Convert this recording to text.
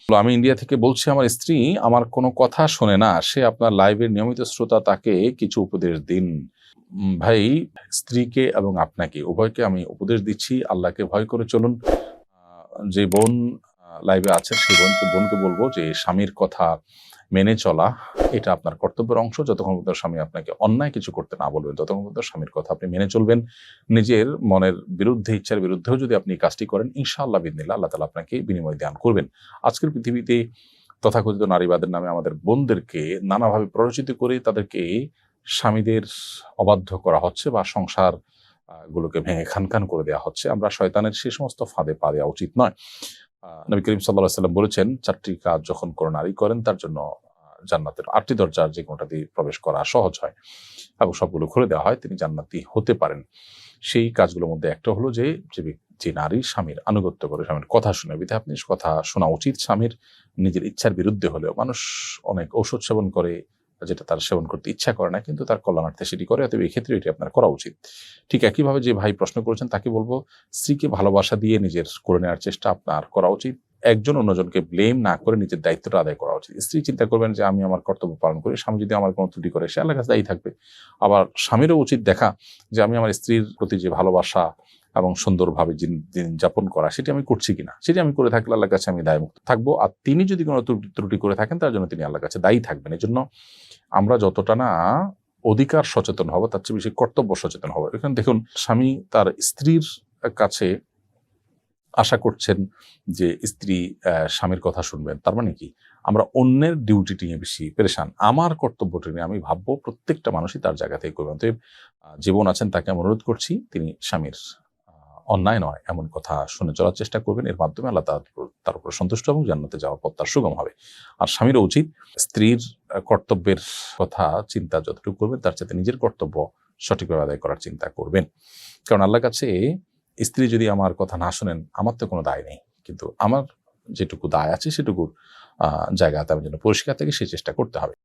আমি ইন্ডিয়া থেকে বলছি, আমার স্ত্রী আমার কোনো কথা শোনে না, সে আপনার লাইভের নিয়মিত শ্রোতা, তাকে কিছু উপদেশ দিন। ভাই, স্ত্রীকে এবং আপনাকে উভয়কে আমি উপদেশ দিচ্ছি, আল্লাহকে ভয় করে চলুন। যে বোন লাইভে আছেন সেই বোনকে বলবো যে স্বামীর কথা মেনে চলা এটা আপনার কর্তব্যের অংশ। যতক্ষণ পর্যন্ত স্বামী আপনাকে অন্যায় কিছু করতে না বলবেন ততক্ষণ পর্যন্ত স্বামীর কথা আপনি মেনে চলবেন। নিজের মনের বিরুদ্ধে, ইচ্ছার বিরুদ্ধেও যদি আপনি কাজটি করেন, ইনশাআল্লাহ বিদিনিল্লাহ আল্লাহ তাআলা আপনাকে বিনিময় দান করবেন। আজকের পৃথিবীতে তথাকথিত নারীবাদের নামে আমাদের বোনদেরকে নানাভাবে প্ররোচিত করে তাদেরকে স্বামীদের অবাধ্য করা হচ্ছে বা সংসার গুলোকে ভেঙে খানখান করে দেওয়া হচ্ছে। আমরা শয়তানের সে সমস্ত ফাঁদে পা দেওয়া উচিত নয়। নবী করিম সাল্লাল্লাহু আলাইহি ওয়াসাল্লাম বলেছেন, 4টি কাজ যখন কোনো নারী করেন তার জন্য জান্নাতের 8টি দরজার যে কোনোটা দিয়ে প্রবেশ করা সহজ হয় এবং সবগুলো খুলে দেওয়া হয়, তিনি জান্নাতি হতে পারেন। সেই কাজগুলোর মধ্যে একটা হলো যে নারী স্বামীর আনুগত্য করে, স্বামীর কথা শুনে। বিধায় আপনি কথা শোনা উচিত স্বামীর, নিজের ইচ্ছার বিরুদ্ধে হলেও। মানুষ অনেক ঔষধ সেবন করে যেটা তার সেবন করতে ইচ্ছা করে না, কিন্তু তার কল্যাণার্থে সেটি করে, অতএব এই ক্ষেত্রে এটি আপনার করা উচিত। ঠিক একইভাবে যে ভাই প্রশ্ন করেছেন তাকে বলবো, স্ত্রীকে ভালোবাসা দিয়ে নিজের করে নেওয়ার চেষ্টা আপনার করা উচিত। একজন অন্যজনকে ব্লেম না করে নিজের দায়িত্বটা আদায় করা উচিত। স্ত্রী চিন্তা করবেন যে আমি আমার কর্তব্য পালন করি, স্বামী যদি আমার কোনো ত্রুটি করে সে আল্লাহর কাছে দায়ী থাকবে। আবার স্বামীরও উচিত দেখা যে আমি আমার স্ত্রীর প্রতি যে ভালোবাসা এবং সুন্দরভাবে দিন যাপন করা সেটি আমি করছি কিনা, সেটি আমি করে থাকলে আল্লাহর কাছে আমি দায়মুক্ত থাকবো। আর তিনি যদি কোনো ত্রুটি করে থাকেন তার জন্য তিনি আল্লাহর কাছে দায়ী থাকবেন। এই জন্য আমরা যতটা না অধিকার সচেতন হব তার চেয়ে বেশি কর্তব্য সচেতন হব। এখানে দেখুন, স্বামী তার স্ত্রীর কাছে আশা করছেন যে স্ত্রী স্বামীর কথা শুনবেন। তার মানে কি, আমরা অন্যের ডিউটিটি নিয়ে বেশি পেরেশান, আমার কর্তব্যটি নিয়ে আমি ভাববো প্রত্যেকটা মানুষই তার জায়গা থেকে করবেন। অতএব জীবন আছেন তাকে আমি অনুরোধ করছি, তিনি স্বামীর অন্যায় নয় এমন কথা শুনে চলার চেষ্টা করবেন। এর মাধ্যমে আল্লাহ তার উপর সন্তুষ্ট এবং জান্নাতে যাওয়ার পথ তার সুগম হবে। আর স্বামীরও উচিত স্ত্রীর কর্তব্যের কথা চিন্তা যতটুকু করবেন তার চাইতে নিজের কর্তব্য সঠিকভাবে আদায় করার চিন্তা করবেন। কারণ আল্লাহর কাছে স্ত্রী যদি আমার কথা না শোনেন, আমার তো কোনো দায় নেই, কিন্তু আমার যেটুকু দায় আছে সেটুকুর জায়গাতে আমি যেন পরিষ্কার থেকে সে চেষ্টা করতে হবে।